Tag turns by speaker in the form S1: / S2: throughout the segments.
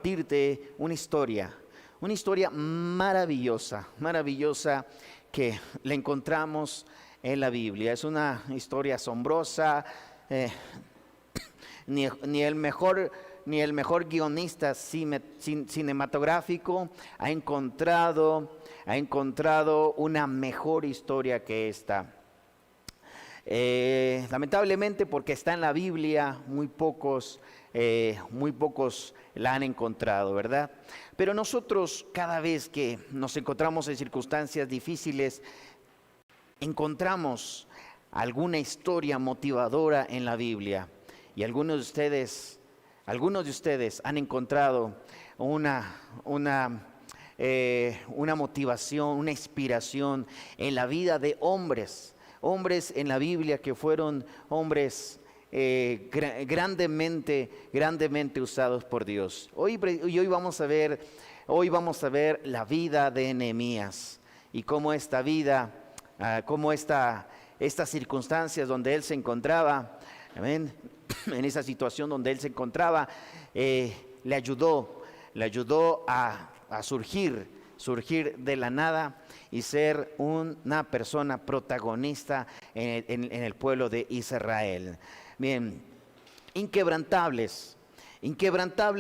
S1: compartirte una historia maravillosa, maravillosa que la encontramos en la Biblia. Es una historia asombrosa. Ni el mejor guionista cinematográfico ha encontrado una mejor historia que esta. Lamentablemente, porque está en la Biblia, muy pocos la han encontrado, ¿verdad? Pero nosotros, cada vez que nos encontramos en circunstancias difíciles, encontramos alguna historia motivadora en la Biblia. Y algunos de ustedes han encontrado una motivación, una inspiración en la vida de hombres en la Biblia que fueron hombres grandemente usados por Dios. Hoy vamos a ver la vida de Nehemías y cómo esta vida, estas circunstancias donde él se encontraba, amén, en esa situación donde él se encontraba, le ayudó a surgir de la nada y ser una persona protagonista en el pueblo de Israel. Bien, inquebrantables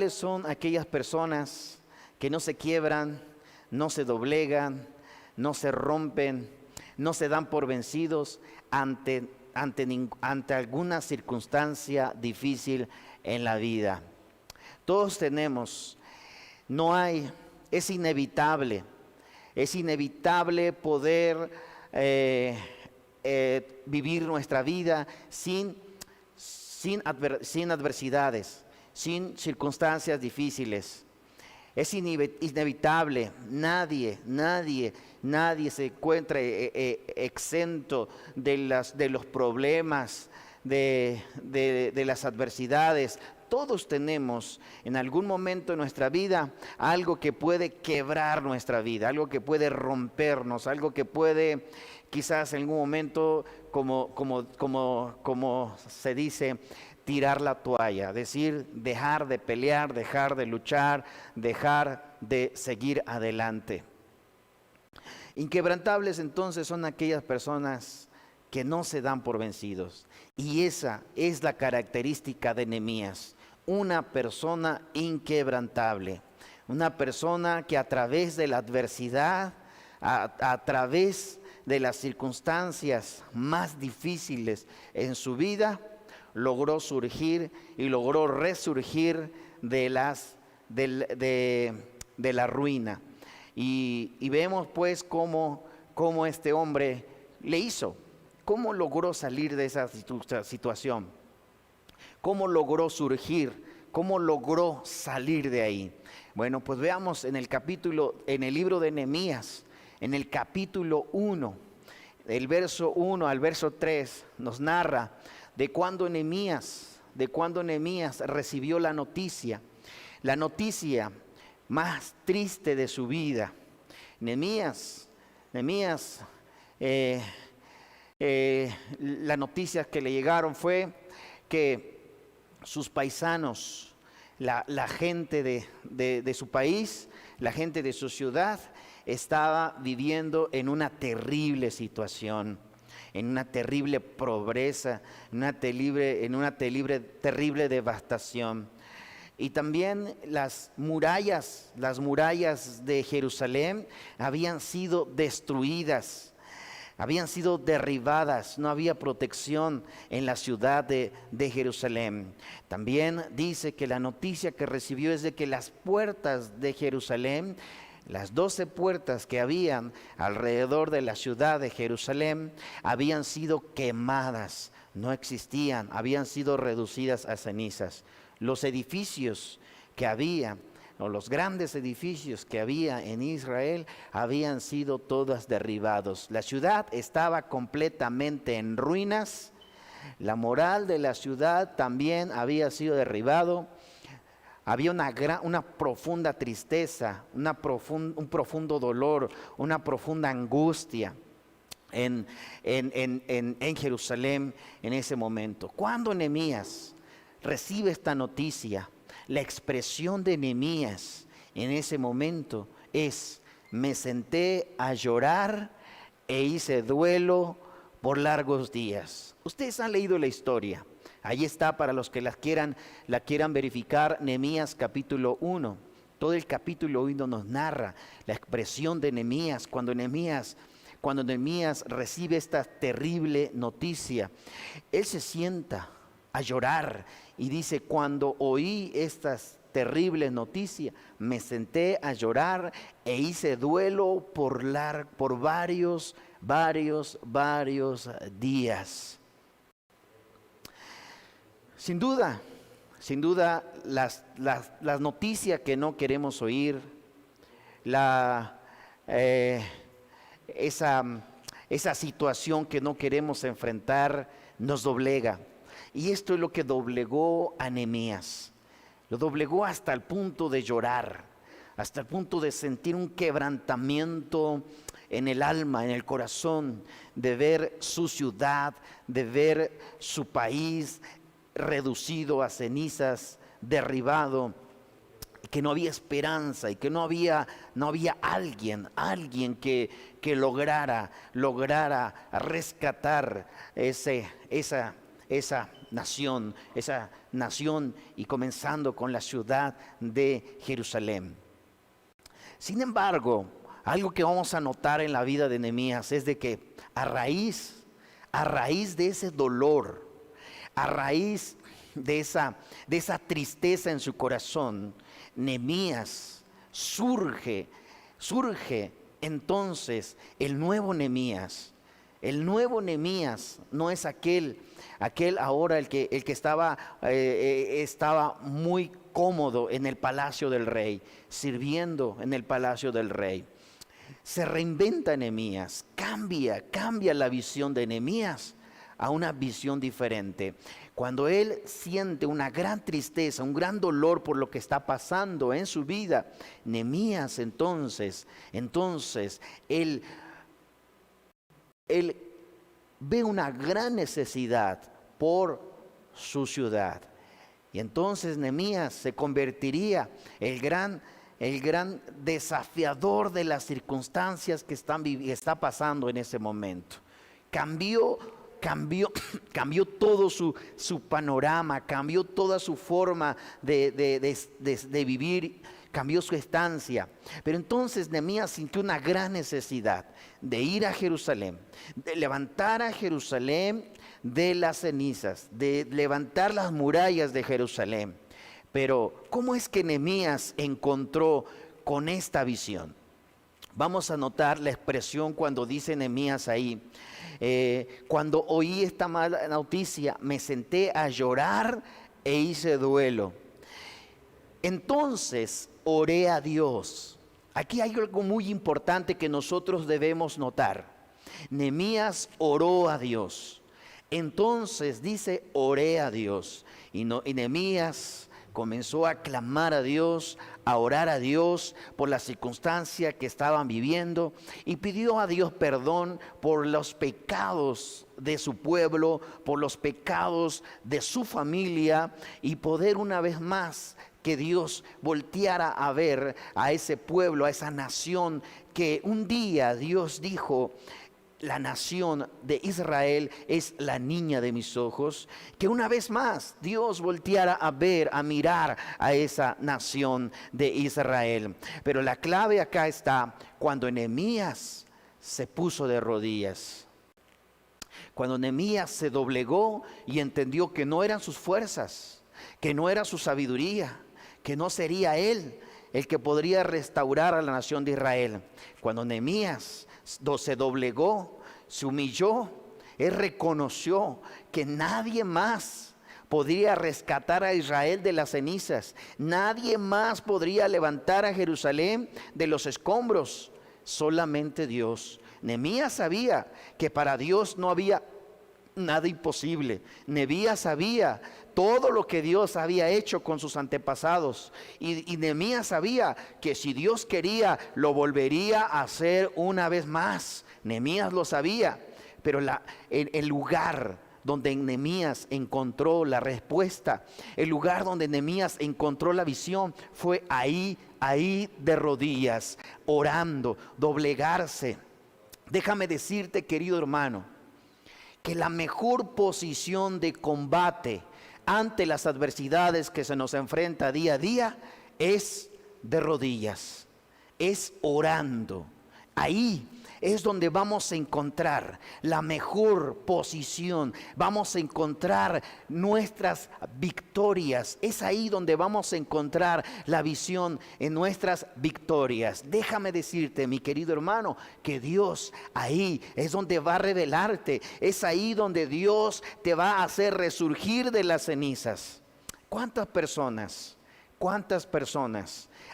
S1: son aquellas personas que no se quiebran, no se doblegan, no se rompen, no se dan por vencidos ante alguna circunstancia difícil en la vida. Todos tenemos, es inevitable poder vivir nuestra vida sin adversidades, sin circunstancias difíciles. Es inevitable, nadie se encuentra exento de los problemas, de las adversidades. Todos tenemos en algún momento de nuestra vida algo que puede quebrar nuestra vida, algo que puede rompernos, algo que puede quizás en algún momento, como se dice, tirar la toalla, decir, dejar de pelear, dejar de luchar, dejar de seguir adelante. Inquebrantables entonces son aquellas personas que no se dan por vencidos. Y esa es la característica de Nehemías, una persona inquebrantable, una persona que a través de la adversidad, a través de las circunstancias más difíciles en su vida, logró surgir y logró resurgir de la ruina. Y vemos pues cómo este hombre le hizo, cómo logró salir de esa situación, cómo logró surgir, cómo logró salir de ahí. Bueno, pues veamos en el libro de Nehemías, en el capítulo 1, del verso 1 al verso 3, nos narra de cuando Nehemías recibió la noticia más triste de su vida. Nehemías, la noticia que le llegaron fue que sus paisanos, la gente de su país, la gente de su ciudad, estaba viviendo en una terrible situación, en una terrible pobreza, en una terrible devastación. Y también las murallas de Jerusalén habían sido destruidas, habían sido derribadas, no había protección en la ciudad de Jerusalén. También dice que la noticia que recibió es de que las puertas de Jerusalén, las 12 puertas que habían alrededor de la ciudad de Jerusalén, habían sido quemadas, no existían, habían sido reducidas a cenizas. Los edificios que había, o los grandes edificios que había en Israel, habían sido todos derribados. La ciudad estaba completamente en ruinas. La moral de la ciudad también había sido derribado. Había una profunda tristeza, un profundo dolor, una profunda angustia en Jerusalén en ese momento. Cuando Nehemías recibe esta noticia, La expresión de Nehemías en ese momento es: me senté a llorar e hice duelo por largos días. Ustedes han leído la historia. Ahí está para los que la quieran verificar, Nehemías capítulo 1. Todo el capítulo 1 nos narra la expresión de Nehemías cuando Nehemías recibe esta terrible noticia. Él se sienta a llorar y dice: cuando oí estas terribles noticias, me senté a llorar e hice duelo por varios días. Sin duda, las noticias que no queremos oír, esa situación que no queremos enfrentar, nos doblega. Y esto es lo que doblegó a Nehemías. Lo doblegó hasta el punto de llorar, hasta el punto de sentir un quebrantamiento en el alma, en el corazón, de ver su ciudad, de ver su país reducido a cenizas, derribado, que no había esperanza y que no había alguien que lograra rescatar esa nación, y comenzando con la ciudad de Jerusalén. Sin embargo, algo que vamos a notar en la vida de Nehemías es de que a raíz de ese dolor, a raíz de esa tristeza en su corazón, Nehemías surge entonces el nuevo Nehemías. El nuevo Nehemías no es aquel ahora el que estaba muy cómodo en el palacio del rey, sirviendo en el palacio del rey. Se reinventa Nehemías, cambia la visión de Nehemías a una visión diferente. Cuando él siente una gran tristeza, un gran dolor por lo que está pasando en su vida, Nehemías entonces él ve una gran necesidad por su ciudad. Y entonces Nehemías se convertiría el gran desafiador de las circunstancias que está pasando en ese momento. Cambió todo su panorama, cambió toda su forma de vivir, cambió su estancia. Pero entonces Nehemías sintió una gran necesidad de ir a Jerusalén, de levantar a Jerusalén de las cenizas, de levantar las murallas de Jerusalén. Pero ¿cómo es que Nehemías encontró con esta visión? Vamos a notar la expresión cuando dice Nehemías ahí: cuando oí esta mala noticia, me senté a llorar e hice duelo. Entonces oré a Dios. Aquí hay algo muy importante que nosotros debemos notar. Nehemías oró a Dios. Entonces dice: oré a Dios. Y Nehemías comenzó a clamar a Dios, a orar a Dios por la circunstancia que estaban viviendo, y pidió a Dios perdón por los pecados de su pueblo, por los pecados de su familia, y poder una vez más que Dios volteara a ver a ese pueblo, a esa nación que un día Dios dijo: la nación de Israel es la niña de mis ojos. Que una vez más Dios volteara a ver, a mirar a esa nación de Israel. Pero la clave acá está cuando Nehemías se puso de rodillas. Cuando Nehemías se doblegó y entendió que no eran sus fuerzas, que no era su sabiduría, que no sería él el que podría restaurar a la nación de Israel. Cuando Nehemías se doblegó, se humilló, él reconoció que nadie más podría rescatar a Israel de las cenizas, nadie más podría levantar a Jerusalén de los escombros, solamente Dios. Nehemías sabía que para Dios no había nada imposible. Nehemías sabía todo lo que Dios había hecho con sus antepasados, y Nehemías sabía que si Dios quería, lo volvería a hacer una vez más. Nehemías lo sabía, pero el lugar donde Nehemías encontró la respuesta, el lugar donde Nehemías encontró la visión, fue ahí de rodillas, orando, doblegarse. Déjame decirte, querido hermano, que la mejor posición de combate ante las adversidades que se nos enfrenta día a día es de rodillas, es orando. Ahí es donde vamos a encontrar la mejor posición, vamos a encontrar nuestras victorias. Es ahí donde vamos a encontrar la visión en nuestras victorias. Déjame decirte, mi querido hermano, que Dios ahí es donde va a revelarte, es ahí donde Dios te va a hacer resurgir de las cenizas. ¿Cuántas personas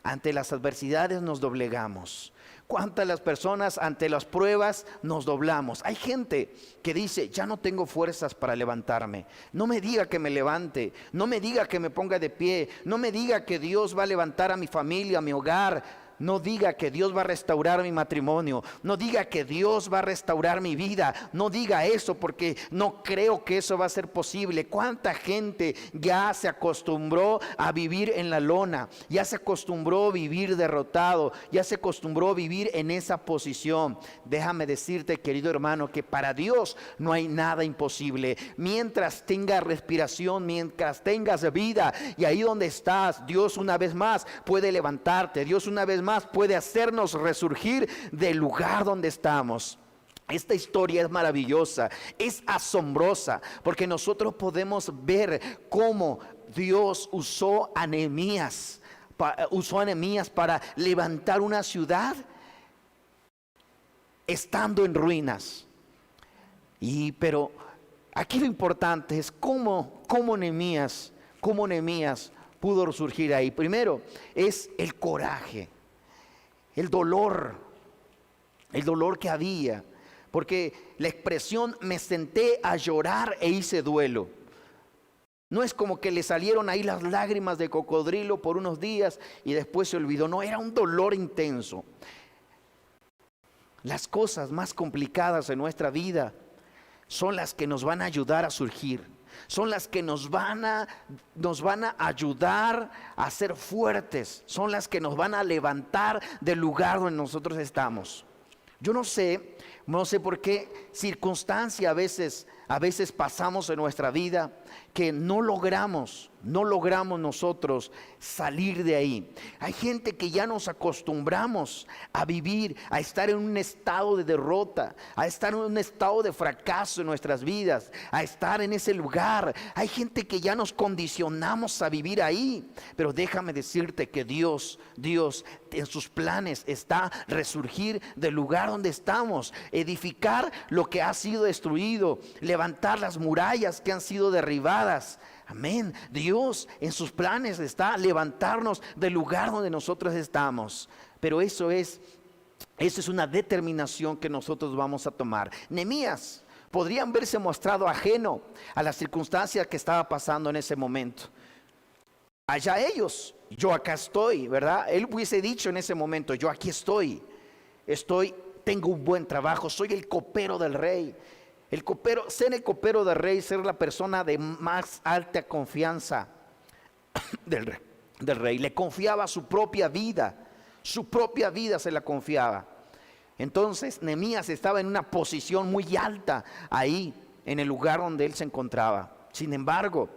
S1: ante las adversidades nos doblegamos? ¿Cuántas las personas ante las pruebas nos doblamos? Hay gente que dice, ya no tengo fuerzas para levantarme. No me diga que me levante, no me diga que me ponga de pie, no me diga que Dios va a levantar a mi familia, a mi hogar. No diga que Dios va a restaurar mi matrimonio. No diga que Dios va a restaurar mi vida. No diga eso porque no creo que eso va a ser posible. ¿Cuánta gente ya se acostumbró a vivir en la lona? Ya se acostumbró a vivir derrotado. Ya se acostumbró a vivir en esa posición. Déjame decirte, querido hermano, que para Dios no hay nada imposible. Mientras tengas respiración, mientras tengas vida, y ahí donde estás, Dios una vez más puede levantarte. Dios una vez más puede hacernos resurgir del lugar donde estamos. Esta historia es maravillosa, es asombrosa, porque nosotros podemos ver cómo Dios usó a Nehemías para levantar una ciudad estando en ruinas. Pero aquí lo importante es cómo Nehemías pudo resurgir ahí. Primero es el coraje. El dolor que había, porque la expresión me senté a llorar e hice duelo. No es como que le salieron ahí las lágrimas de cocodrilo por unos días y después se olvidó. No, era un dolor intenso. Las cosas más complicadas en nuestra vida son las que nos van a ayudar a surgir. Son las que nos van a ayudar a ser fuertes. Son las que nos van a levantar del lugar donde nosotros estamos. Yo no sé por qué circunstancia a veces pasamos en nuestra vida que no logramos nosotros salir de ahí. Hay gente que ya nos acostumbramos a vivir, a estar en un estado de derrota, a estar en un estado de fracaso en nuestras vidas, a estar en ese lugar. Hay gente que ya nos condicionamos a vivir ahí. Pero déjame decirte que Dios en sus planes está resurgir del lugar donde estamos, edificar lo que ha sido destruido, levantar las murallas que han sido derribadas. Amén. Dios en sus planes está levantarnos del lugar donde nosotros estamos. Pero eso es una determinación que nosotros vamos a tomar. Nehemías podrían verse mostrado ajeno a las circunstancias que estaba pasando en ese momento. Allá ellos, yo acá estoy, ¿verdad? Él hubiese dicho en ese momento, yo aquí estoy, tengo un buen trabajo, soy el copero del rey. Ser el copero del rey, ser la persona de más alta confianza del rey. Le confiaba su propia vida se la confiaba. Entonces Nehemías estaba en una posición muy alta ahí, en el lugar donde él se encontraba. Sin embargo,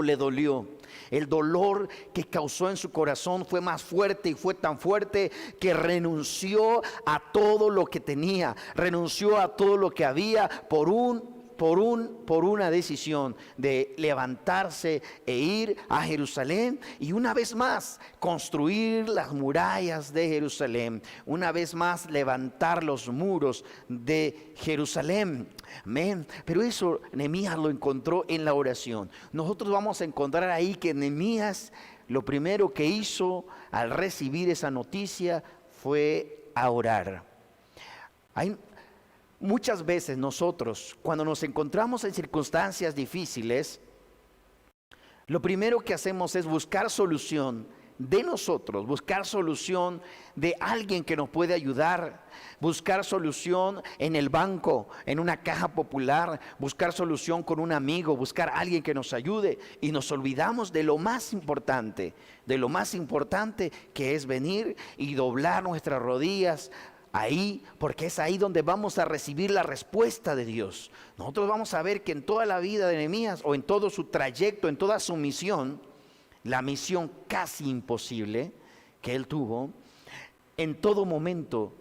S1: le dolió. El dolor que causó en su corazón fue más fuerte y fue tan fuerte que renunció a todo lo que tenía, renunció a todo lo que había por una decisión de levantarse e ir a Jerusalén y una vez más construir las murallas de Jerusalén, una vez más levantar los muros de Jerusalén. Amén. Pero eso Nehemías lo encontró en la oración. Nosotros vamos a encontrar ahí que Nehemías lo primero que hizo al recibir esa noticia fue a orar. Muchas veces nosotros, cuando nos encontramos en circunstancias difíciles, lo primero que hacemos es buscar solución de nosotros, buscar solución de alguien que nos puede ayudar, buscar solución en el banco, en una caja popular, buscar solución con un amigo, buscar a alguien que nos ayude, y nos olvidamos de lo más importante, que es venir y doblar nuestras rodillas ahí, porque es ahí donde vamos a recibir la respuesta de Dios. Nosotros vamos a ver que en toda la vida de Nehemías, o en todo su trayecto, en toda su misión, la misión casi imposible que él tuvo, en todo momento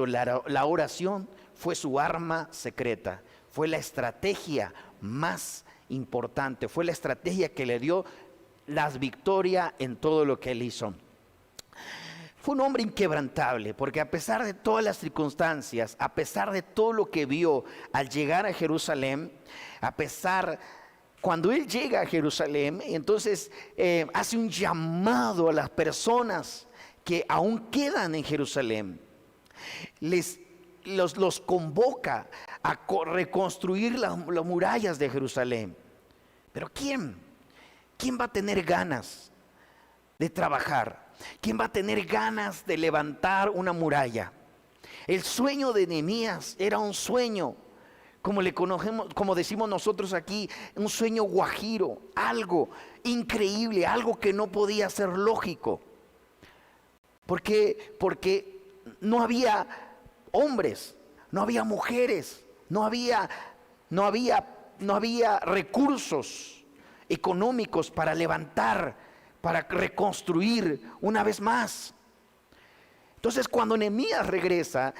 S1: la oración fue su arma secreta, fue la estrategia más importante, fue la estrategia que le dio las victorias en todo lo que él hizo. Fue un hombre inquebrantable, porque a pesar de todas las circunstancias, a pesar de todo lo que vio al llegar a Jerusalén, cuando él llega a Jerusalén, entonces hace un llamado a las personas que aún quedan en Jerusalén. Los convoca a reconstruir las murallas de Jerusalén. Pero ¿quién va a tener ganas de trabajar? ¿Quién va a tener ganas de levantar una muralla? El sueño de Nehemías era un sueño, como le conocemos, como decimos nosotros aquí, un sueño guajiro, algo increíble, algo que no podía ser lógico. Porque no había hombres, no había mujeres, no había recursos económicos para levantar, para reconstruir una vez más. Entonces, cuando Nehemías regresa,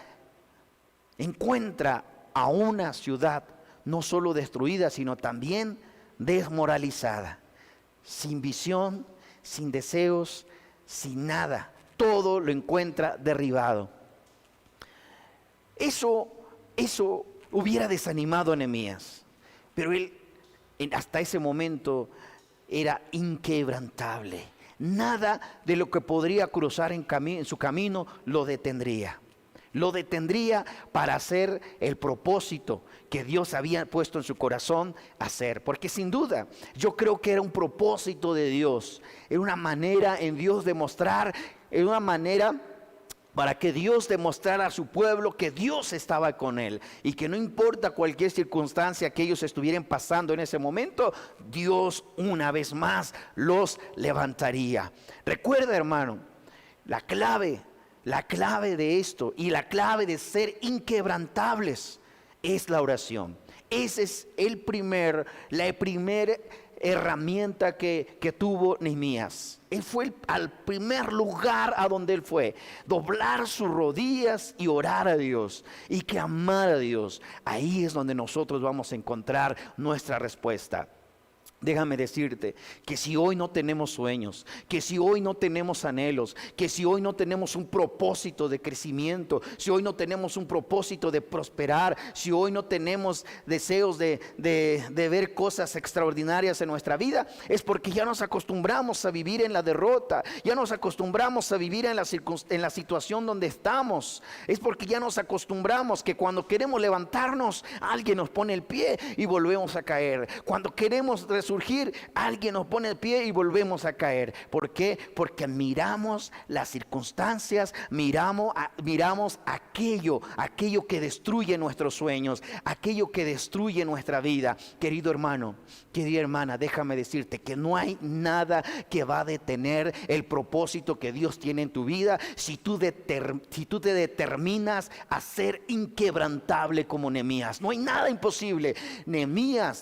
S1: encuentra a una ciudad no solo destruida, sino también desmoralizada, sin visión, sin deseos, sin nada. Todo lo encuentra derribado. Eso hubiera desanimado a Nehemías, pero él hasta ese momento era inquebrantable. Nada de lo que podría cruzar en su camino lo detendría. Lo detendría para hacer el propósito que Dios había puesto en su corazón hacer. Porque sin duda, yo creo que era un propósito de Dios. Era una manera en Dios de mostrar, era una manera para que Dios demostrara a su pueblo que Dios estaba con él, y que no importa cualquier circunstancia que ellos estuvieran pasando en ese momento, Dios una vez más los levantaría. Recuerda, hermano, la clave de esto y la clave de ser inquebrantables es la oración. Esa es la primera herramienta que tuvo Nehemías. Él fue al primer lugar a donde él fue, doblar sus rodillas y orar a Dios, y clamar a Dios. Ahí es donde nosotros vamos a encontrar nuestra respuesta. Déjame decirte que si hoy no tenemos sueños, que si hoy no tenemos anhelos, que si hoy no tenemos un propósito de crecimiento, si hoy no tenemos un propósito de prosperar, si hoy no tenemos deseos de ver cosas extraordinarias en nuestra vida, es porque ya nos acostumbramos a vivir en la derrota, ya nos acostumbramos a vivir en la situación donde estamos. Es porque ya nos acostumbramos que cuando queremos levantarnos, alguien nos pone el pie y volvemos a caer. Cuando queremos resurgir, alguien nos pone el pie y volvemos a caer. ¿Por qué? Porque miramos las circunstancias, miramos aquello que destruye nuestros sueños, aquello que destruye nuestra vida. Querido hermano, querida hermana, déjame decirte que no hay nada que va a detener el propósito que Dios tiene en tu vida si tú te determinas a ser inquebrantable como Nehemías. No hay nada imposible.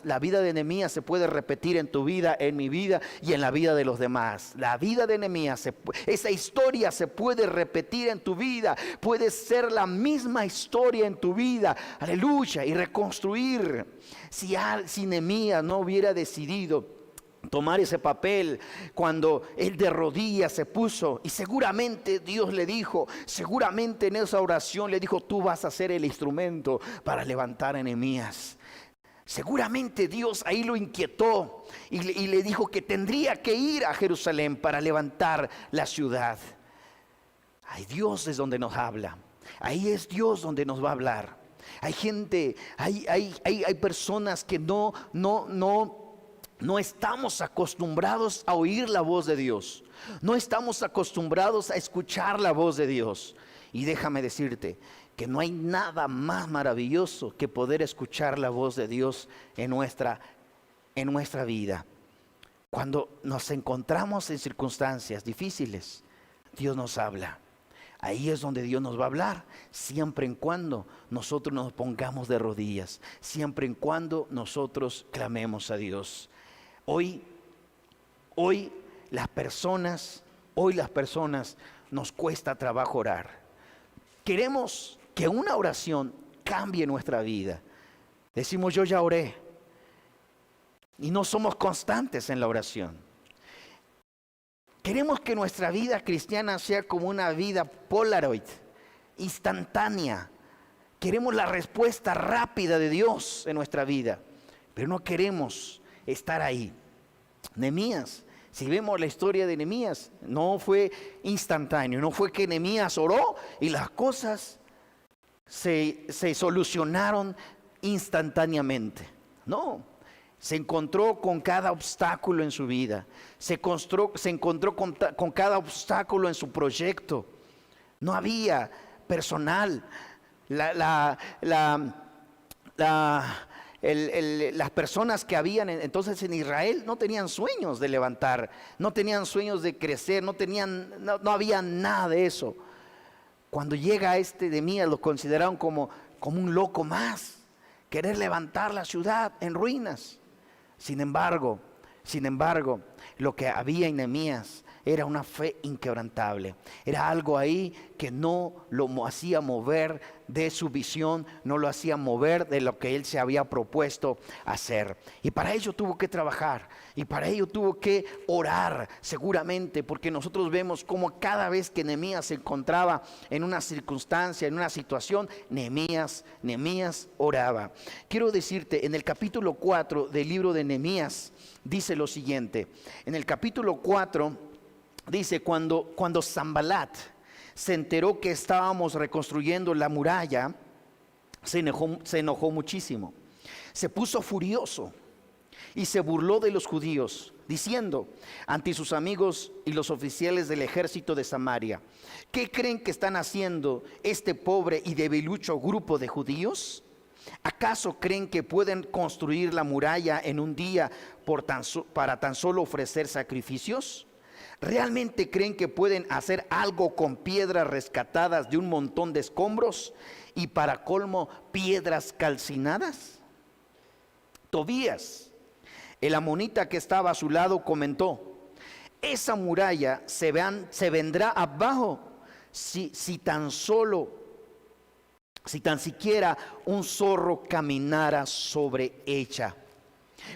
S1: La vida de Nehemías se puede repetir en tu vida, en mi vida y en la vida de los demás. La vida de Nehemías, esa historia se puede repetir en tu vida, puede ser la misma historia en tu vida, aleluya, y reconstruir. Si Nehemías no hubiera decidido tomar ese papel cuando él de rodillas se puso, y seguramente Dios le dijo, seguramente en esa oración le dijo: tú vas a ser el instrumento para levantar a Nehemías. Seguramente Dios ahí lo inquietó y le dijo que tendría que ir a Jerusalén para levantar la ciudad. Ahí Dios es donde nos habla. Ahí es Dios donde nos va a hablar. Hay gente, hay personas que no estamos acostumbrados a oír la voz de Dios. No estamos acostumbrados a escuchar la voz de Dios. Y déjame decirte que no hay nada más maravilloso que poder escuchar la voz de Dios en nuestra vida. Cuando nos encontramos en circunstancias difíciles, Dios nos habla. Ahí es donde Dios nos va a hablar, siempre en cuando nosotros nos pongamos de rodillas, siempre en cuando nosotros clamemos a Dios. Hoy las personas nos cuesta trabajo orar. Queremos que una oración cambie nuestra vida. Decimos, yo ya oré. Y no somos constantes en la oración. Queremos que nuestra vida cristiana sea como una vida Polaroid, instantánea. Queremos la respuesta rápida de Dios en nuestra vida, pero no queremos estar ahí. Nehemías, si vemos la historia de Nehemías, no fue instantáneo, no fue que Nehemías oró y las cosas se solucionaron instantáneamente. No. Se encontró con cada obstáculo en su vida. Se encontró con cada obstáculo en su proyecto. No había personal. Las personas que habían entonces en Israel no tenían sueños de levantar, no tenían sueños de crecer, no había nada de eso. Cuando llega Nehemías, lo consideraron como un loco más, querer levantar la ciudad en ruinas. Sin embargo, lo que había en Nehemías era una fe inquebrantable. Era algo ahí que no lo hacía mover de su visión, no lo hacía mover de lo que él se había propuesto hacer. Y para ello tuvo que trabajar, y para ello tuvo que orar seguramente, porque nosotros vemos cómo cada vez que Nehemías se encontraba en una circunstancia, en una situación, Nehemías oraba. Quiero decirte, en el capítulo 4 del libro de Nehemías, dice lo siguiente. En el capítulo 4 dice, cuando Sanbalat se enteró que estábamos reconstruyendo la muralla, se enojó muchísimo. Se puso furioso y se burló de los judíos, diciendo ante sus amigos y los oficiales del ejército de Samaria: ¿qué creen que están haciendo este pobre y debilucho grupo de judíos? ¿Acaso creen que pueden construir la muralla en un día para tan solo ofrecer sacrificios? ¿Realmente creen que pueden hacer algo con piedras rescatadas de un montón de escombros y para colmo piedras calcinadas? Tobías, el amonita que estaba a su lado, comentó: esa muralla se vendrá abajo si tan siquiera un zorro caminara sobre ella.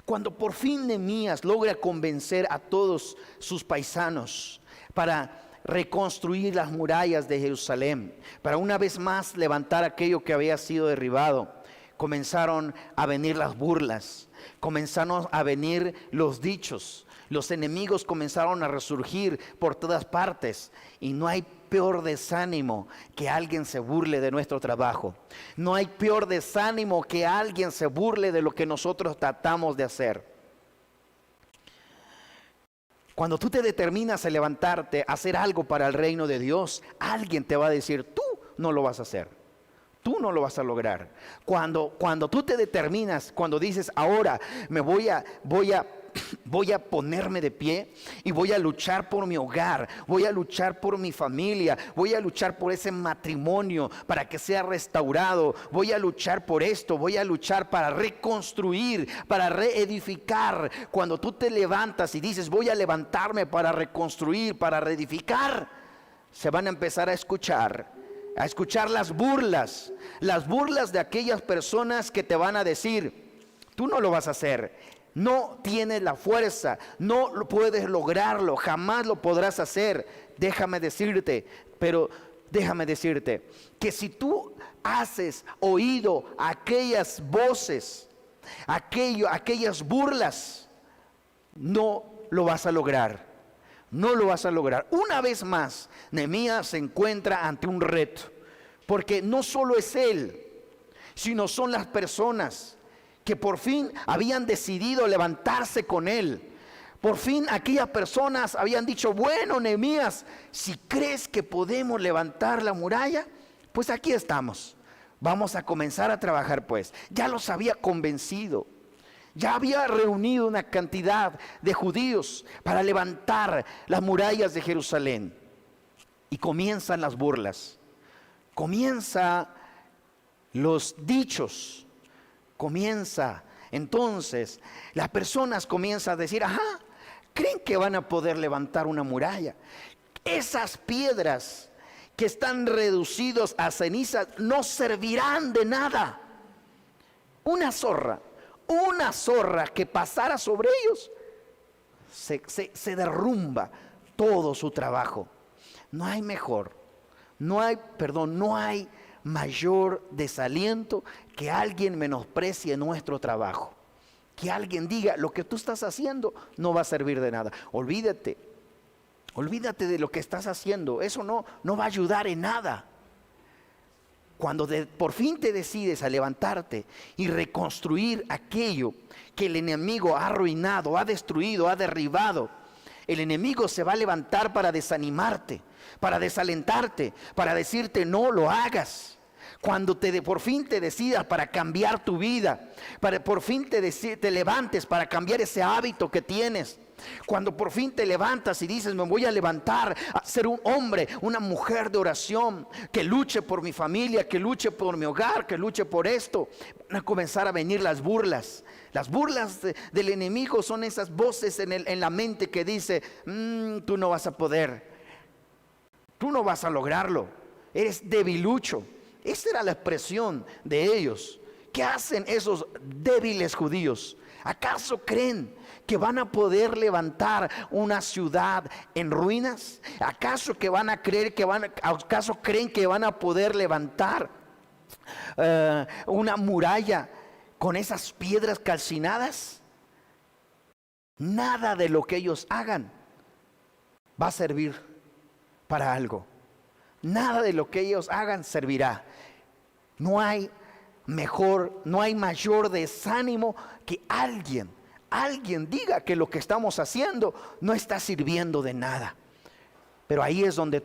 S1: Cuando por fin Nehemías logra convencer a todos sus paisanos para reconstruir las murallas de Jerusalén, para una vez más levantar aquello que había sido derribado, comenzaron a venir las burlas, comenzaron a venir los dichos. Los enemigos comenzaron a resurgir por todas partes, y no hay peor desánimo que alguien se burle de nuestro trabajo. No hay peor desánimo que alguien se burle de lo que nosotros tratamos de hacer. Cuando tú te determinas a levantarte, a hacer algo para el reino de Dios, alguien te va a decir: tú no lo vas a hacer, tú no lo vas a lograr. Cuando tú te determinas, cuando dices: ahora me voy a ponerme de pie y voy a luchar por mi hogar, voy a luchar por mi familia, voy a luchar por ese matrimonio para que sea restaurado, voy a luchar por esto, voy a luchar para reconstruir, para reedificar. Cuando tú te levantas y dices: voy a levantarme para reconstruir, para reedificar, se van a empezar a escuchar las burlas de aquellas personas que te van a decir: tú no lo vas a hacer, no tienes la fuerza, no lo puedes lograrlo, jamás lo podrás hacer. Déjame decirte que si tú haces oído a aquellas voces, aquellas burlas, no lo vas a lograr. No lo vas a lograr. Una vez más, Nehemías se encuentra ante un reto, porque no solo es él, sino son las personas que por fin habían decidido levantarse con él Por fin aquellas personas habían dicho, bueno, Nehemías, si crees que podemos levantar la muralla, pues aquí estamos. Vamos a comenzar a trabajar pues. Ya los había convencido. Ya había reunido una cantidad de judíos para levantar las murallas de Jerusalén. Y comienzan las burlas. Comienzan los dichos. Comienza. Entonces, las personas comienzan a decir, ajá, creen que van a poder levantar una muralla. Esas piedras que están reducidos a cenizas no servirán de nada. Una zorra que pasara sobre ellos, se derrumba todo su trabajo. No hay mayor desaliento que alguien menosprecie nuestro trabajo. Que alguien diga, lo que tú estás haciendo no va a servir de nada. Olvídate de lo que estás haciendo. Eso no va a ayudar en nada. Cuando por fin te decides a levantarte y reconstruir aquello que el enemigo ha arruinado, ha destruido, ha derribado, el enemigo se va a levantar para desanimarte, para desalentarte, para decirte no lo hagas. Cuando por fin te decidas para cambiar tu vida, para por fin te levantes para cambiar ese hábito que tienes. Cuando por fin te levantas y dices, me voy a levantar a ser un hombre, una mujer de oración, que luche por mi familia, que luche por mi hogar, que luche por esto, van a comenzar a venir las burlas. Las burlas del enemigo son esas voces en la mente que dice, tú no vas a poder, tú no vas a lograrlo, eres debilucho. Esa era la expresión de ellos. ¿Qué hacen esos débiles judíos? ¿Acaso creen que van a poder levantar una ciudad en ruinas? ¿Acaso creen que van a poder levantar una muralla con esas piedras calcinadas? Nada de lo que ellos hagan va a servir para algo. Nada de lo que ellos hagan servirá. No hay mayor desánimo que alguien diga que lo que estamos haciendo no está sirviendo de nada. Pero ahí es donde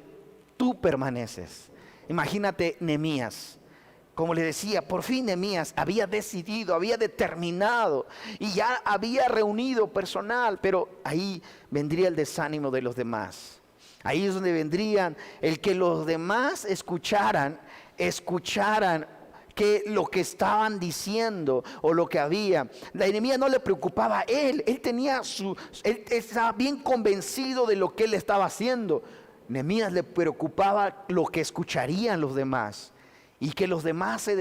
S1: tú permaneces. Imagínate Nehemías. Como le decía, por fin Nehemías había decidido, había determinado y ya había reunido personal, pero ahí vendría el desánimo de los demás. Ahí es donde vendrían el que los demás escucharan que lo que estaban diciendo o lo que había. La Nehemías no le preocupaba a él estaba bien convencido de lo que él estaba haciendo. Nehemías le preocupaba lo que escucharían los demás y que los demás se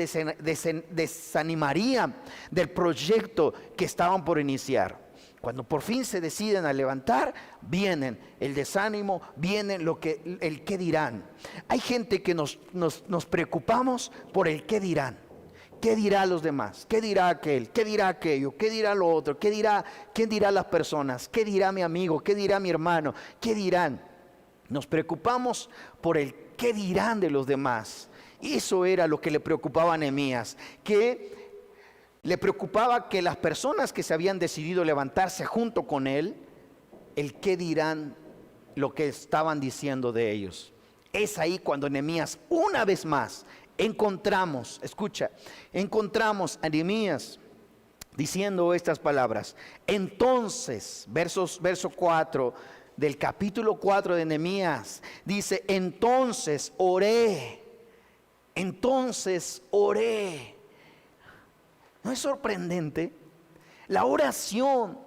S1: desanimarían del proyecto que estaban por iniciar. Cuando por fin se deciden a levantar, vienen el desánimo, vienen el qué dirán. Hay gente que nos preocupamos por el qué dirán. ¿Qué dirán los demás? ¿Qué dirá aquel? ¿Qué dirá aquello? ¿Qué dirá lo otro? ¿Quién dirá las personas? ¿Qué dirá mi amigo? ¿Qué dirá mi hermano? ¿Qué dirán? Nos preocupamos por el qué dirán de los demás. Y eso era lo que le preocupaba a Nehemías, que le preocupaba que las personas que se habían decidido levantarse junto con él, el qué dirán lo que estaban diciendo de ellos. Es ahí cuando Nehemías, una vez más, encontramos a Nehemías diciendo estas palabras. Entonces, verso 4 del capítulo 4 de Nehemías, dice, entonces oré. ¿No es sorprendente? La oración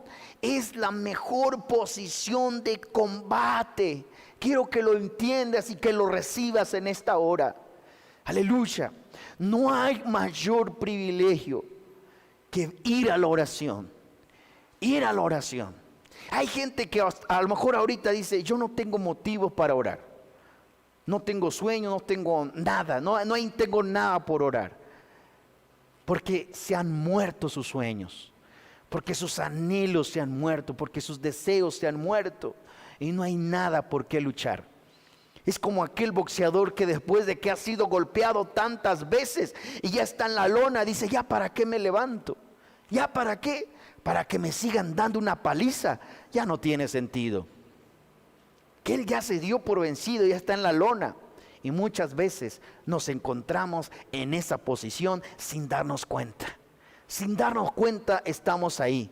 S1: es la mejor posición de combate. Quiero que lo entiendas y que lo recibas en esta hora. Aleluya. No hay mayor privilegio que ir a la oración. Ir a la oración. Hay gente que a lo mejor ahorita dice, yo no tengo motivos para orar. No tengo sueño, no tengo nada, no tengo nada por orar. Porque se han muerto sus sueños, porque sus anhelos se han muerto, porque sus deseos se han muerto y no hay nada por qué luchar. Es como aquel boxeador que después de que ha sido golpeado tantas veces y ya está en la lona, dice, ¿ya para qué me levanto? ¿Ya para qué? para que me sigan dando una paliza, ya no tiene sentido. Que él ya se dio por vencido, ya está en la lona. Y muchas veces nos encontramos en esa posición sin darnos cuenta. Sin darnos cuenta estamos ahí.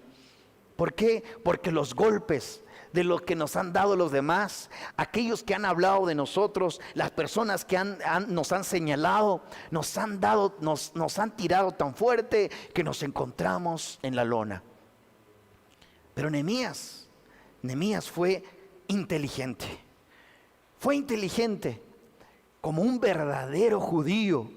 S1: ¿Por qué? Porque los golpes de lo que nos han dado los demás, aquellos que han hablado de nosotros, las personas que nos han señalado, nos han tirado tan fuerte que nos encontramos en la lona. Pero Nehemías fue inteligente. Fue inteligente como un verdadero judío.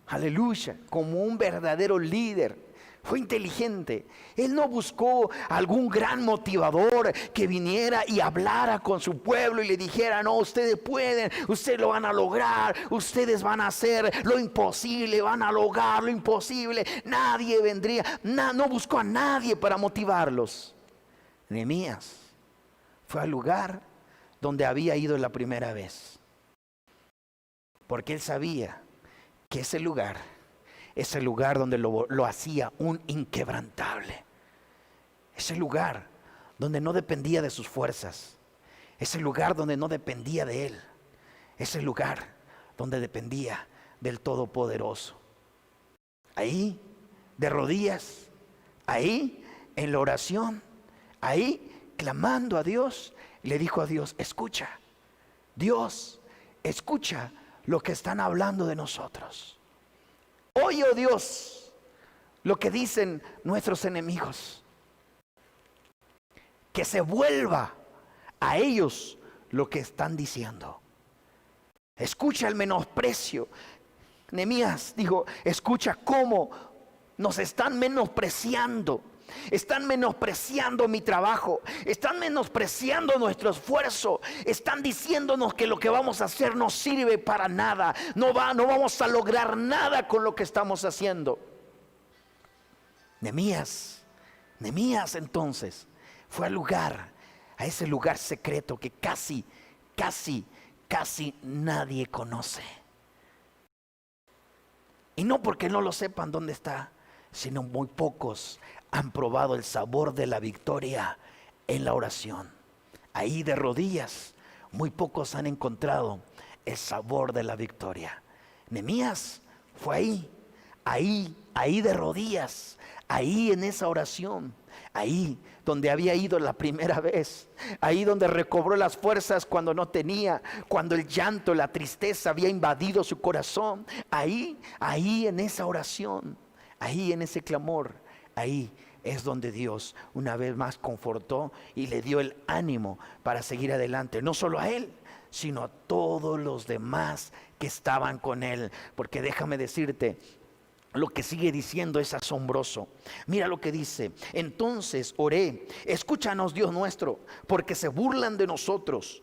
S1: Aleluya, como un verdadero líder. Fue inteligente. Él no buscó algún gran motivador que viniera y hablara con su pueblo y le dijera: no, ustedes pueden, ustedes lo van a lograr, ustedes van a hacer lo imposible, van a lograr lo imposible. Nadie vendría, no buscó a nadie para motivarlos. Nehemías fue al lugar donde había ido la primera vez, porque él sabía que ese lugar donde lo hacía un inquebrantable. Ese lugar donde no dependía de sus fuerzas. Ese lugar donde no dependía de él. Ese lugar donde dependía del Todopoderoso. Ahí, de rodillas, ahí, en la oración, ahí, clamando a Dios, le dijo a Dios: escucha, Dios, escucha lo que están hablando de nosotros. Oye, oh Dios, lo que dicen nuestros enemigos. Que se vuelva a ellos lo que están diciendo. Escucha el menosprecio. Nehemías dijo: escucha cómo nos están menospreciando. Están menospreciando mi trabajo. Están menospreciando nuestro esfuerzo. Están diciéndonos que lo que vamos a hacer no sirve para nada. No vamos a lograr nada con lo que estamos haciendo. Nehemías entonces fue al lugar, a ese lugar secreto que casi nadie conoce. Y no porque no lo sepan dónde está, sino muy pocos han probado el sabor de la victoria en la oración. Ahí de rodillas, muy pocos han encontrado el sabor de la victoria. Nehemías fue ahí de rodillas, ahí en esa oración, ahí donde había ido la primera vez, ahí donde recobró las fuerzas cuando no tenía, cuando el llanto, la tristeza había invadido su corazón. Ahí en esa oración, ahí en ese clamor, ahí es donde Dios una vez más confortó y le dio el ánimo para seguir adelante, no solo a él, sino a todos los demás que estaban con él. Porque déjame decirte, lo que sigue diciendo es asombroso. Mira lo que dice: entonces oré, escúchanos, Dios nuestro, porque se burlan de nosotros,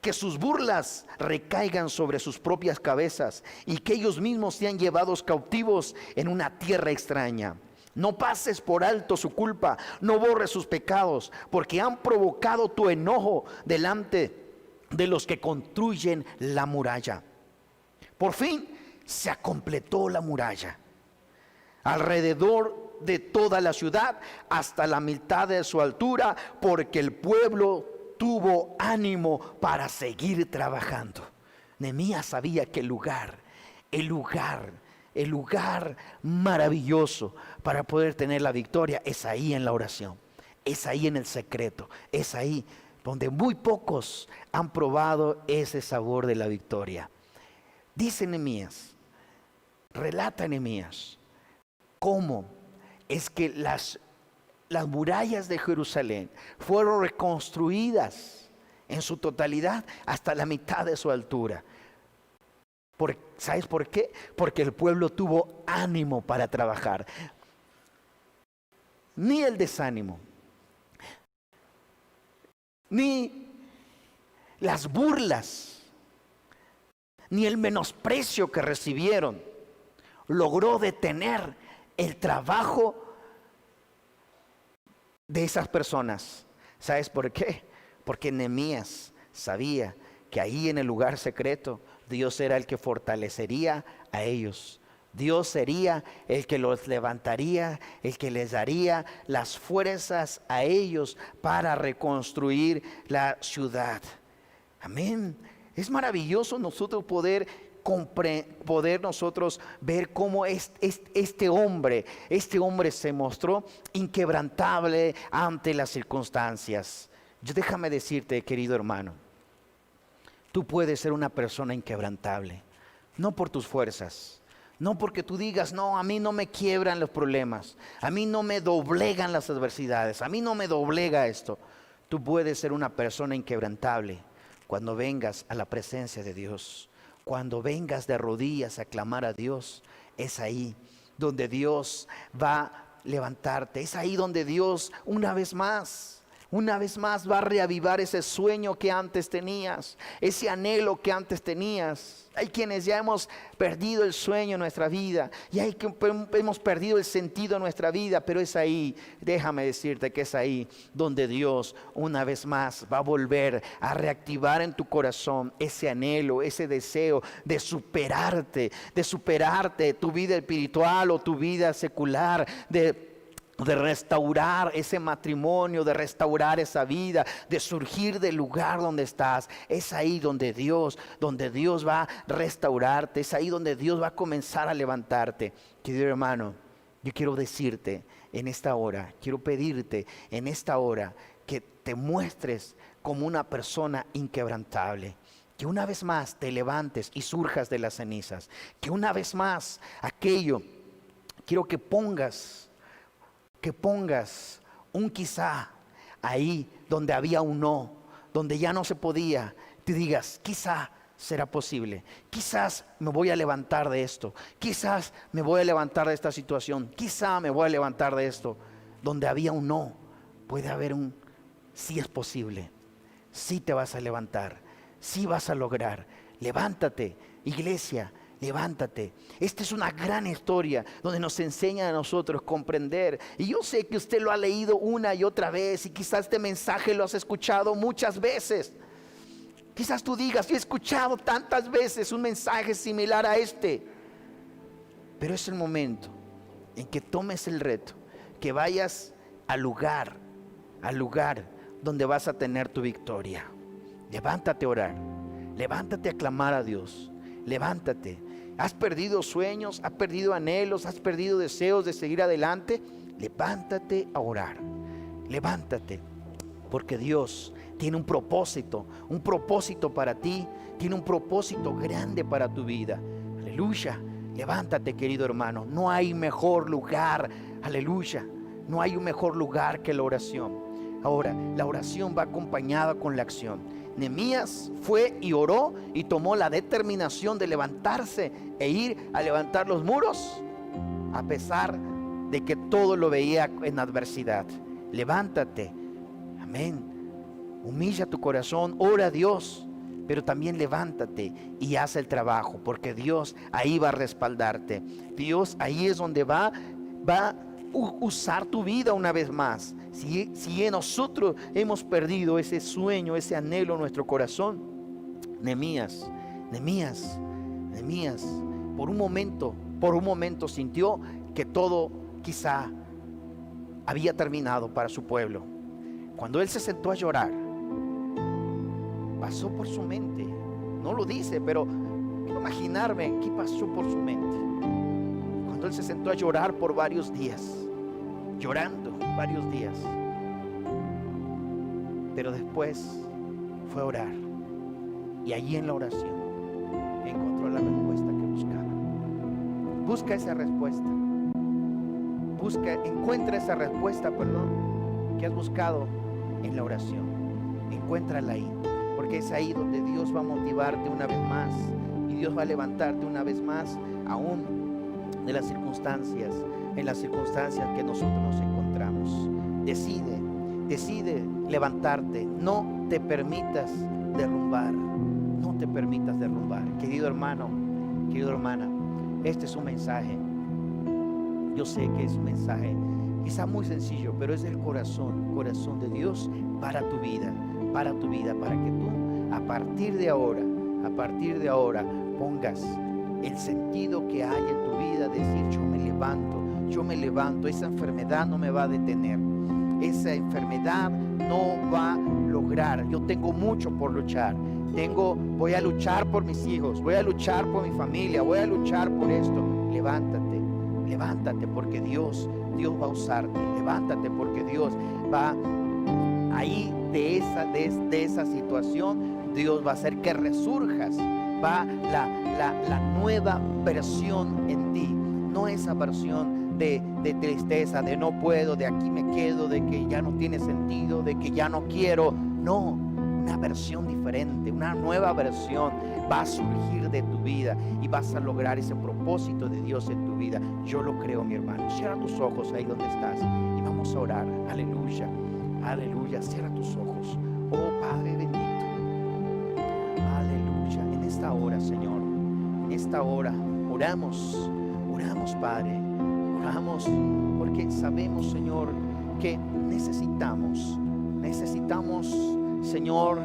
S1: que sus burlas recaigan sobre sus propias cabezas y que ellos mismos sean llevados cautivos en una tierra extraña. No pases por alto su culpa, no borres sus pecados, porque han provocado tu enojo delante de los que construyen la muralla. Por fin se completó la muralla alrededor de toda la ciudad hasta la mitad de su altura, porque el pueblo tuvo ánimo para seguir trabajando. Nehemías sabía que el lugar maravilloso para poder tener la victoria es ahí en la oración, es ahí en el secreto, es ahí donde muy pocos han probado ese sabor de la victoria. Dice Nehemías, relata Nehemías cómo es que las murallas de Jerusalén fueron reconstruidas en su totalidad hasta la mitad de su altura. ¿Sabes por qué? Porque el pueblo tuvo ánimo para trabajar. Ni el desánimo, ni las burlas, ni el menosprecio que recibieron logró detener el trabajo de esas personas. ¿Sabes por qué? Porque Nehemías sabía que ahí en el lugar secreto Dios era el que fortalecería a ellos Dios sería el que los levantaría, el que les daría las fuerzas a ellos para reconstruir la ciudad. Amén. Es maravilloso nosotros poder nosotros ver cómo este hombre se mostró inquebrantable ante las circunstancias. Déjame decirte, querido hermano, tú puedes ser una persona inquebrantable, no por tus fuerzas. No porque tú digas, no, a mí no me quiebran los problemas, a mí no me doblegan las adversidades, a mí no me doblega esto. Tú puedes ser una persona inquebrantable cuando vengas a la presencia de Dios, cuando vengas de rodillas a clamar a Dios. Es ahí donde Dios va a levantarte, es ahí donde Dios una vez más va a reavivar ese sueño que antes tenías, ese anhelo que antes tenías. Hay quienes ya hemos perdido el sueño en nuestra vida, y hemos perdido el sentido en nuestra vida, pero es ahí, déjame decirte que es ahí donde Dios una vez más va a volver a reactivar en tu corazón ese anhelo, ese deseo de superarte tu vida espiritual o tu vida secular, de restaurar ese matrimonio, de restaurar esa vida, de surgir del lugar donde estás. Es ahí donde Dios va a restaurarte, es ahí donde Dios va a comenzar a levantarte. Querido hermano, yo quiero decirte en esta hora, quiero pedirte en esta hora que te muestres como una persona inquebrantable. Que una vez más te levantes y surjas de las cenizas. Que una vez más quiero que pongas un quizá ahí donde había un no, donde ya no se podía. Te digas, quizá será posible, quizás me voy a levantar de esto, quizás me voy a levantar de esta situación, quizá me voy a levantar de esto. Donde había un no, puede haber un sí. Es posible, sí te vas a levantar, sí vas a lograr. Levántate, iglesia. Levántate. Esta es una gran historia donde nos enseña a nosotros comprender. Y yo sé que usted lo ha leído una y otra vez, y quizás este mensaje lo has escuchado muchas veces. Quizás tú digas, yo he escuchado tantas veces un mensaje similar a este. Pero es el momento en que tomes el reto, que vayas al lugar donde vas a tener tu victoria. Levántate a orar, levántate a clamar a Dios, levántate. ¿Has perdido sueños? ¿Has perdido anhelos? ¿Has perdido deseos de seguir adelante? Levántate a orar. Levántate, porque Dios tiene un propósito para ti, tiene un propósito grande para tu vida. Aleluya. Levántate, querido hermano. No hay mejor lugar, aleluya, no hay un mejor lugar que la oración. Ahora, la oración va acompañada con la acción. Nehemías fue y oró y tomó la determinación de levantarse e ir a levantar los muros, a pesar de que todo lo veía en adversidad. Levántate, amén. Humilla tu corazón, ora a Dios, pero también levántate y haz el trabajo, porque Dios ahí va a respaldarte. Dios ahí es donde va a usar tu vida una vez más. Si nosotros hemos perdido ese sueño, ese anhelo en nuestro corazón, Nehemías, por un momento sintió que todo quizá había terminado para su pueblo. Cuando él se sentó a llorar, pasó por su mente, no lo dice, pero quiero imaginarme qué pasó por su mente. Cuando él se sentó a llorar por varios días, llorando varios días, pero después fue a orar, y allí en la oración encontró la respuesta que buscaba. Busca esa respuesta, encuentra esa respuesta, que has buscado en la oración. Encuéntrala ahí, porque es ahí donde Dios va a motivarte una vez más, y Dios va a levantarte una vez más, aún de las circunstancias, en las circunstancias que nosotros nos encontramos. Decide levantarte. No te permitas derrumbar. No te permitas derrumbar. Querido hermano, querida hermana, este es un mensaje. Yo sé que es un mensaje quizá muy sencillo, pero es el corazón de Dios para tu vida, para que tú a partir de ahora pongas el sentido que hay en tu vida, decir yo me levanto, esa enfermedad no me va a detener, esa enfermedad no va a lograr, yo tengo mucho por luchar, voy a luchar por mis hijos, voy a luchar por mi familia, voy a luchar por esto. Levántate porque Dios va a usarte, levántate porque Dios va ahí de esa situación, Dios va a hacer que resurjas, va la nueva versión en ti, no esa versión de tristeza, de no puedo, de aquí me quedo, de que ya no tiene sentido, de que ya no quiero. No, una versión diferente, una nueva versión va a surgir de tu vida y vas a lograr ese propósito de Dios en tu vida. Yo lo creo, mi hermano. Cierra tus ojos ahí donde estás y vamos a orar. Aleluya, aleluya. Cierra tus ojos. Oh Padre bendito, aleluya. En esta hora, Señor, en esta hora oramos, Padre, oramos porque sabemos, Señor, que necesitamos, Señor,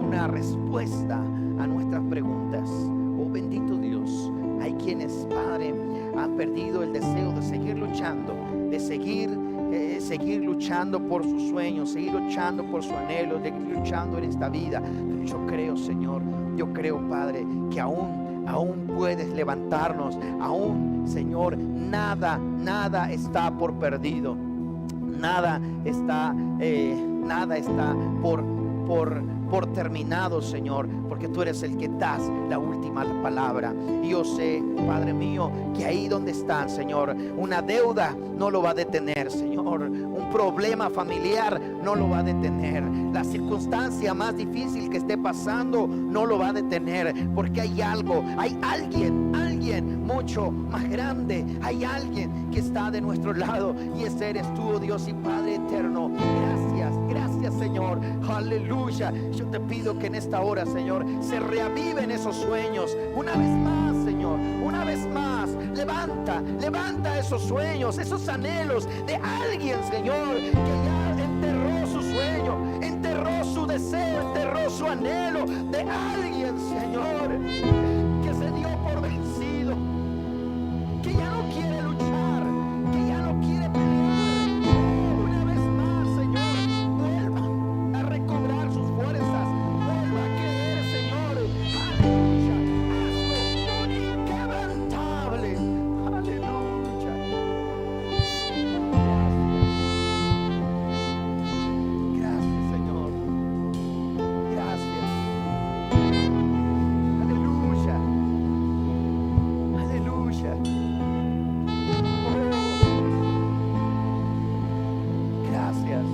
S1: una respuesta a nuestras preguntas. Oh bendito Dios, hay quienes, Padre, han perdido el deseo de seguir luchando, de seguir luchando por sus sueños, seguir luchando por su anhelo, de seguir luchando en esta vida. Pero yo creo, Señor, yo creo, Padre, que aún puedes levantarnos, aún, Señor, nada está por perdido, nada está por terminado, Señor, porque tú eres el que das la última palabra. Y yo sé, Padre mío, que ahí donde están, Señor, una deuda no lo va a detener, Señor, un problema familiar no lo va a detener, la circunstancia más difícil que esté pasando no lo va a detener, porque hay alguien mucho más grande, hay alguien que está de nuestro lado, y ese eres tú, oh Dios y Padre eterno. Gracias, Señor, aleluya. Yo te pido que en esta hora, Señor, se reaviven esos sueños una vez más, Señor, una vez más. Levanta esos sueños, esos anhelos de alguien, Señor, que ya enterró su sueño, enterró su deseo, enterró su anhelo. De alguien, Señor, que se dio por vencido, que ya no quiere luchar, que ya no quiere pelear. Una vez más, Señor, vuelva a recobrar sus fuerzas, vuelva a creer, Señor. Aleluya, hazlo inquebrantable. Aleluya. Gracias, Señor. Gracias. Aleluya. Aleluya. Gracias.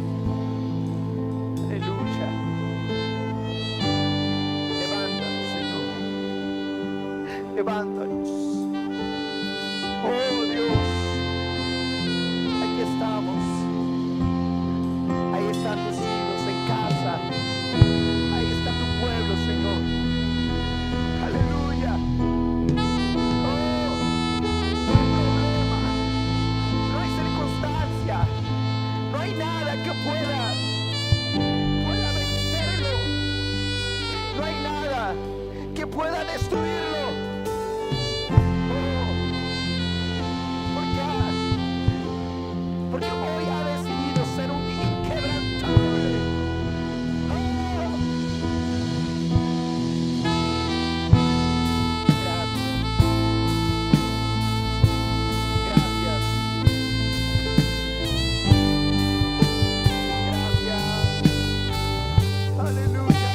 S1: Aleluya. Levántanos, Señor. Levántanos. Oh Dios, aquí estamos. Ahí están tus hijos en casa. Ahí está tu pueblo, Señor. Aleluya. Oh, no hay problema, no hay circunstancia, no hay nada que pueda vencerlo, no hay nada que pueda destruirlo. Oh, porque hoy ha decidido ser un inquebrantable. Oh, gracias. Aleluya.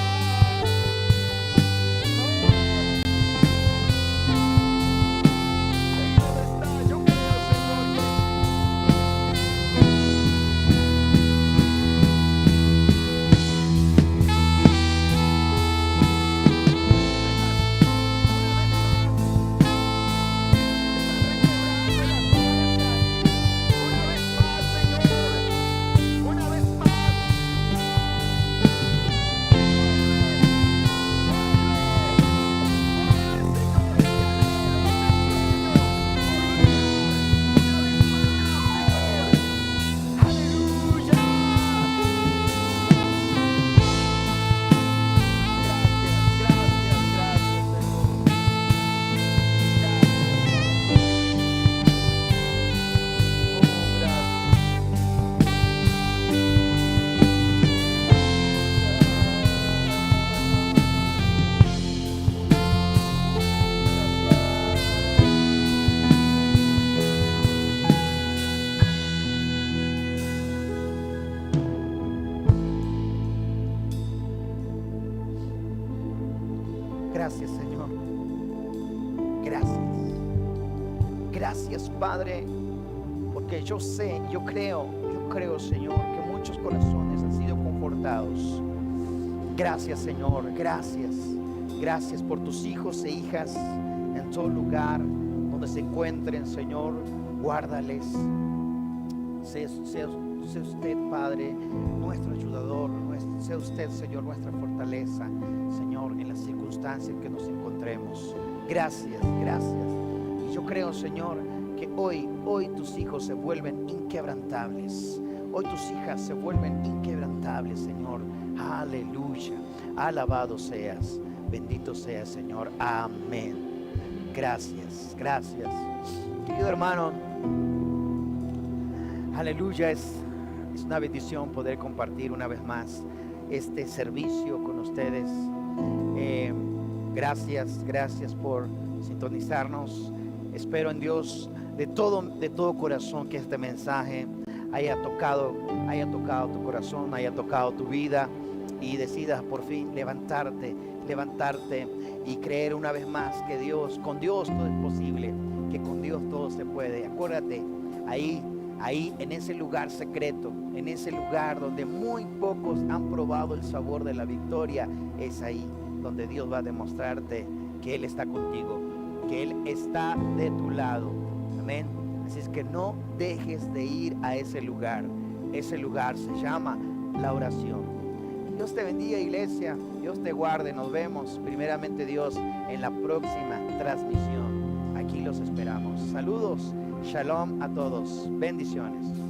S1: Gracias, Señor. Gracias. Gracias, Padre, porque yo sé, yo creo, Señor, que muchos corazones han sido confortados. Gracias, Señor, gracias. Gracias por tus hijos e hijas en todo lugar donde se encuentren, Señor. Guárdales. Sea usted, Padre, nuestro ayudador. Sea usted, Señor, nuestra fortaleza, Señor, en las circunstancias que nos encontremos. Gracias, gracias. Y yo creo, Señor, que hoy tus hijos se vuelven inquebrantables. Hoy tus hijas se vuelven inquebrantables, Señor. Aleluya. Alabado seas. Bendito seas, Señor. Amén. Gracias, gracias. Querido hermano, aleluya, es una bendición poder compartir una vez más este servicio con ustedes. Gracias por sintonizarnos. Espero en Dios de todo corazón que este mensaje haya tocado tu corazón, haya tocado tu vida, y decidas por fin levantarte y creer una vez más que con Dios todo es posible, que con Dios todo se puede. Acuérdate, ahí en ese lugar secreto, en ese lugar donde muy pocos han probado el sabor de la victoria, es ahí donde Dios va a demostrarte que Él está contigo, que Él está de tu lado. Amén. Así es que no dejes de ir a ese lugar. Ese lugar se llama la oración. Dios te bendiga, iglesia. Dios te guarde. Nos vemos, primeramente Dios, en la próxima transmisión. Aquí los esperamos. Saludos. Shalom a todos. Bendiciones.